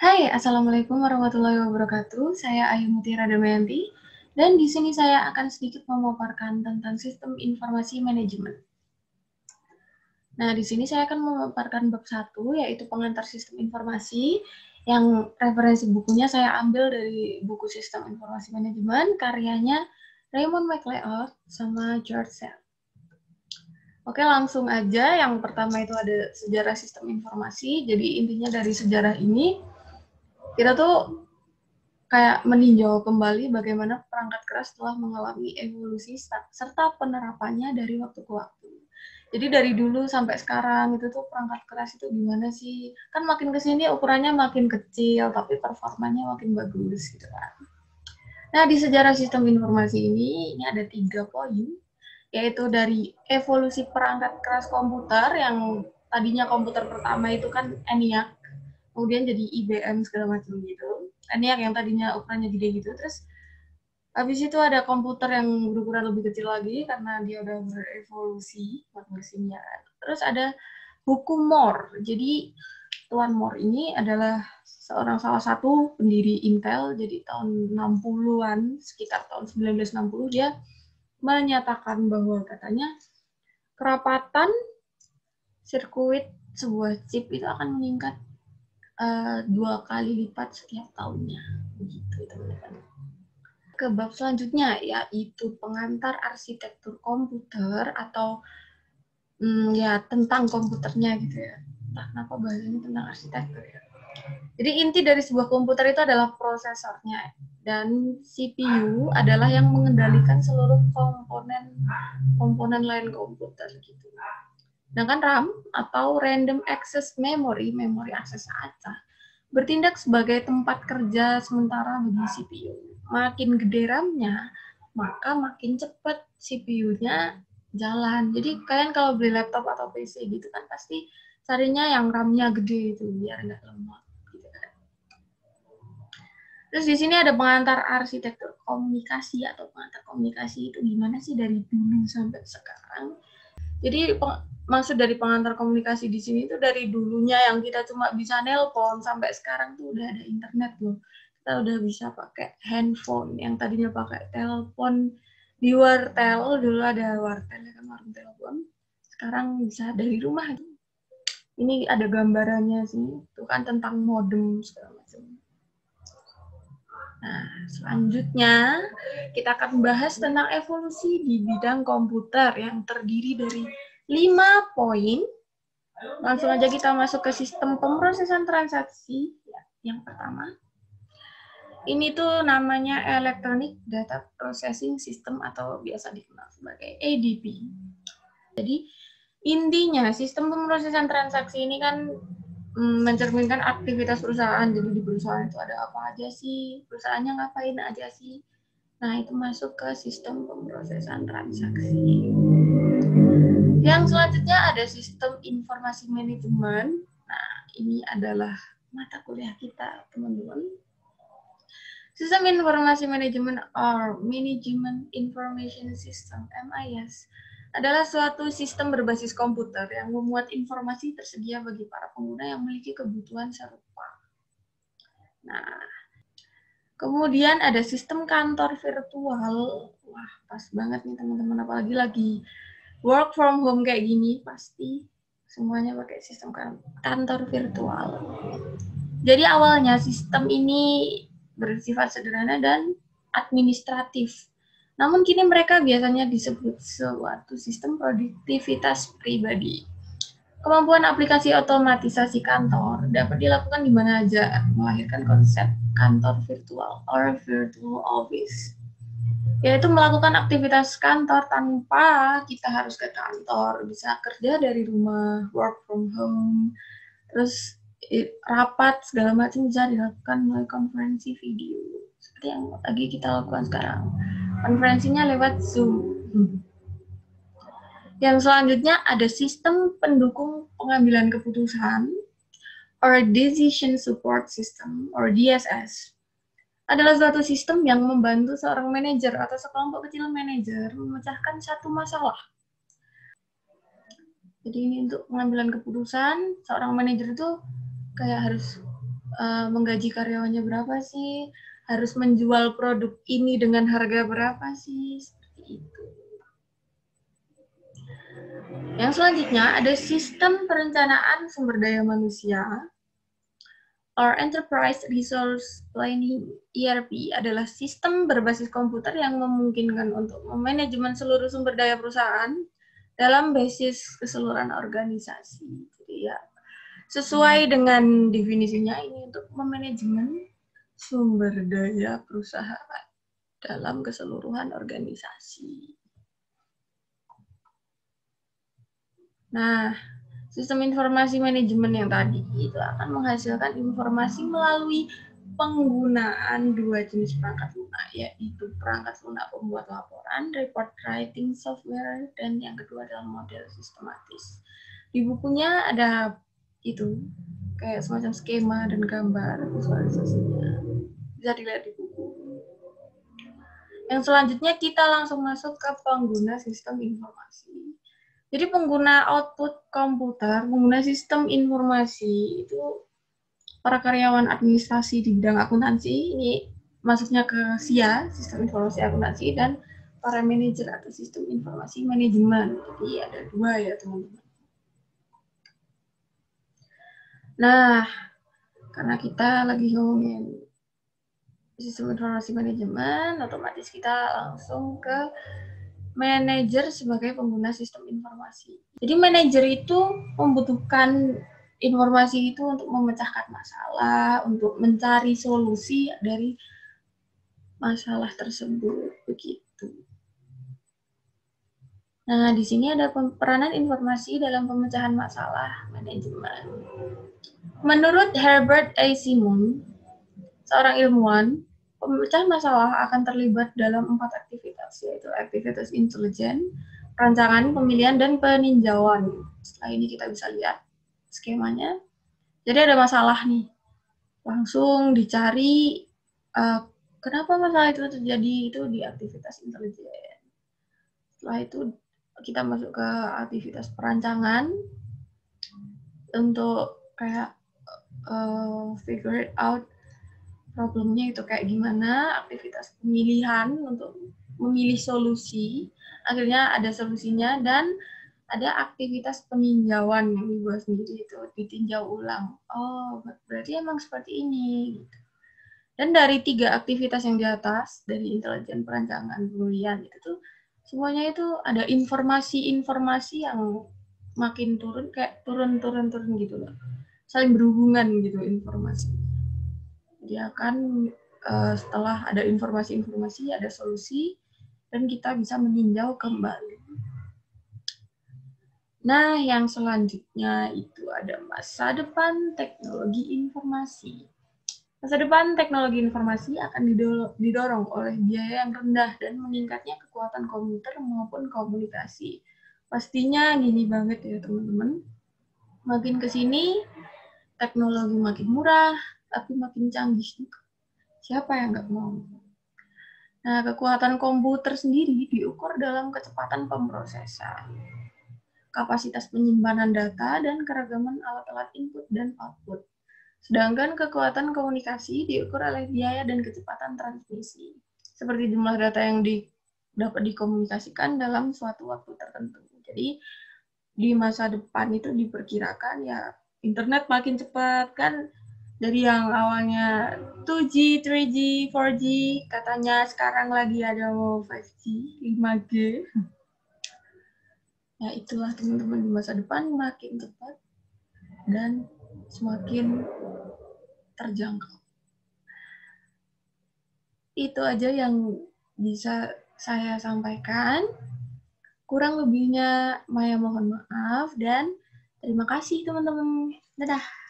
Hai, Assalamualaikum warahmatullahi wabarakatuh. Saya Ayu Mutiara Damayanti, dan di sini saya akan sedikit memaparkan tentang sistem informasi manajemen. Nah, di sini saya akan memaparkan bab 1, yaitu pengantar sistem informasi, yang referensi bukunya saya ambil dari buku Sistem Informasi Manajemen, karyanya Raymond McLeod sama George Sell. Oke, langsung aja. Yang pertama itu ada sejarah sistem informasi. Jadi intinya dari sejarah ini, kita tuh kayak meninjau kembali bagaimana perangkat keras telah mengalami evolusi serta penerapannya dari waktu ke waktu. Jadi dari dulu sampai sekarang itu tuh perangkat keras itu gimana sih? Kan makin kesini ukurannya makin kecil, tapi performanya makin bagus gitu kan. Nah, di sejarah sistem informasi ini ada 3 poin, yaitu dari evolusi perangkat keras komputer yang tadinya komputer pertama itu kan ENIAC, kemudian jadi IBM segala macam gitu. ENIAC yang tadinya ukurannya gede gitu, terus habis itu ada komputer yang berukuran lebih kecil lagi karena dia udah berevolusi mesinnya. Terus ada buku Moore. Jadi Tuan Moore ini adalah salah satu pendiri Intel. Jadi tahun 60-an, sekitar tahun 1960, dia menyatakan bahwa katanya kerapatan sirkuit sebuah chip itu akan meningkat 2 kali lipat setiap tahunnya. Begitu, teman-teman. Ke bab selanjutnya, yaitu pengantar arsitektur komputer atau ya tentang komputernya gitu ya. Entah kenapa bahasanya tentang arsitektur ya. Jadi inti dari sebuah komputer itu adalah prosesornya, dan CPU adalah yang mengendalikan seluruh komponen lain komputer gitu. Sedangkan RAM atau Random Access Memory, memori akses acak, bertindak sebagai tempat kerja sementara bagi CPU. Makin gede RAM-nya, maka makin cepat CPU-nya jalan. Jadi kalian kalau beli laptop atau PC gitu kan pasti carinya yang RAM-nya gede itu biar nggak lemot. Gitu kan. Terus di sini ada pengantar arsitektur komunikasi atau pengantar komunikasi itu gimana sih dari dulu sampai sekarang. Jadi maksud dari pengantar komunikasi di sini itu dari dulunya yang kita cuma bisa nelpon sampai sekarang tuh udah ada internet loh. Kita udah bisa pakai handphone yang tadinya pakai telepon di wartel, dulu ada wartel ya kan, warung telepon. Sekarang bisa dari rumah. Ini ada gambarannya sih, itu kan tentang modem segala macam. Nah, selanjutnya kita akan bahas tentang evolusi di bidang komputer yang terdiri dari 5 poin. Langsung aja kita masuk ke sistem pemrosesan transaksi. Yang pertama, ini tuh namanya Electronic Data Processing System atau biasa dikenal sebagai ADP. Jadi intinya sistem pemrosesan transaksi ini kan mencerminkan aktivitas perusahaan. Jadi di perusahaan itu ada apa aja sih, perusahaannya ngapain aja sih. Nah, itu masuk ke sistem pemrosesan transaksi. Yang selanjutnya ada sistem informasi manajemen. Nah, ini adalah mata kuliah kita, teman-teman. Sistem informasi manajemen or Management Information System, MIS, adalah suatu sistem berbasis komputer yang memuat informasi tersedia bagi para pengguna yang memiliki kebutuhan serupa. Nah, kemudian ada sistem kantor virtual. Wah, pas banget nih teman-teman, apalagi lagi work from home kayak gini, pasti semuanya pakai sistem kantor virtual. Jadi awalnya sistem ini bersifat sederhana dan administratif. Namun kini mereka biasanya disebut suatu sistem produktivitas pribadi. Kemampuan aplikasi otomatisasi kantor dapat dilakukan di mana aja, melahirkan konsep kantor virtual or virtual office, yaitu melakukan aktivitas kantor tanpa kita harus ke kantor, bisa kerja dari rumah, work from home, terus rapat segala macam bisa dilakukan melalui konferensi video seperti yang lagi kita lakukan sekarang. Konferensinya lewat Zoom. Yang selanjutnya ada sistem pendukung pengambilan keputusan or Decision Support System or DSS. Adalah suatu sistem yang membantu seorang manajer atau sekelompok kecil manajer memecahkan satu masalah. Jadi ini untuk pengambilan keputusan, seorang manajer itu kayak harus menggaji karyawannya berapa sih, harus menjual produk ini dengan harga berapa sih, seperti itu. Yang selanjutnya ada sistem perencanaan sumber daya manusia or Enterprise Resource Planning. ERP adalah sistem berbasis komputer yang memungkinkan untuk memanajemen seluruh sumber daya perusahaan dalam basis keseluruhan organisasi. Jadi ya, sesuai dengan definisinya ini untuk memanajemen sumber daya perusahaan dalam keseluruhan organisasi. Nah, sistem informasi manajemen yang tadi itu akan menghasilkan informasi melalui penggunaan dua jenis perangkat lunak, yaitu perangkat lunak pembuat laporan, report writing software, dan yang kedua adalah model sistematis. Di bukunya ada itu, kayak semacam skema dan gambar visualisasinya. Bisa dilihat di buku. Yang selanjutnya kita langsung masuk ke pengguna sistem informasi. Jadi pengguna output komputer, pengguna sistem informasi itu para karyawan administrasi di bidang akuntansi, ini masuknya ke SIA, sistem informasi akuntansi, dan para manajer atau sistem informasi manajemen. Jadi ada dua ya teman-teman. Nah, karena kita lagi ngomongin sistem informasi manajemen, otomatis kita langsung ke manajer sebagai pengguna sistem informasi. Jadi manajer itu membutuhkan informasi itu untuk memecahkan masalah, untuk mencari solusi dari masalah tersebut, begitu. Nah, di sini ada peranan informasi dalam pemecahan masalah manajemen. Menurut Herbert A. Simon, seorang ilmuwan, pemecah masalah akan terlibat dalam 4 aktivitas, yaitu aktivitas intelijen, perancangan, pemilihan, dan peninjauan. Setelah ini kita bisa lihat skemanya. Jadi ada masalah nih, langsung dicari kenapa masalah itu terjadi, itu di aktivitas intelijen. Setelah itu kita masuk ke aktivitas perancangan untuk kayak figure it out problemnya itu kayak gimana, aktivitas pemilihan untuk memilih solusi, akhirnya ada solusinya, dan ada aktivitas peninjauan yang dibuat sendiri itu, ditinjau ulang. Oh, berarti emang seperti ini. Dan dari 3 aktivitas yang di atas, dari intelijen, perancangan, pemilihan, itu tuh semuanya itu ada informasi-informasi yang makin turun, kayak turun gitu loh. Saling berhubungan gitu informasi. Dia akan setelah ada informasi-informasi, ada solusi, dan kita bisa meninjau kembali. Nah, yang selanjutnya itu ada masa depan teknologi informasi. Masa depan teknologi informasi akan didorong oleh biaya yang rendah dan meningkatnya kekuatan komputer maupun komunikasi. Pastinya gini banget ya teman-teman. Makin ke sini, teknologi makin murah, tapi makin canggih juga. Siapa yang nggak mau? Nah, kekuatan komputer sendiri diukur dalam kecepatan pemrosesan, kapasitas penyimpanan data, dan keragaman alat-alat input dan output. Sedangkan kekuatan komunikasi diukur oleh biaya dan kecepatan transmisi, seperti jumlah data yang dapat dikomunikasikan dalam suatu waktu tertentu. Jadi, di masa depan itu diperkirakan ya internet makin cepat kan. Dari yang awalnya 2G, 3G, 4G, katanya sekarang lagi ada 5G, 5G. Ya itulah teman-teman, di masa depan makin cepat dan semakin terjangkau. Itu aja yang bisa saya sampaikan. Kurang lebihnya Maya mohon maaf dan terima kasih teman-teman. Dadah.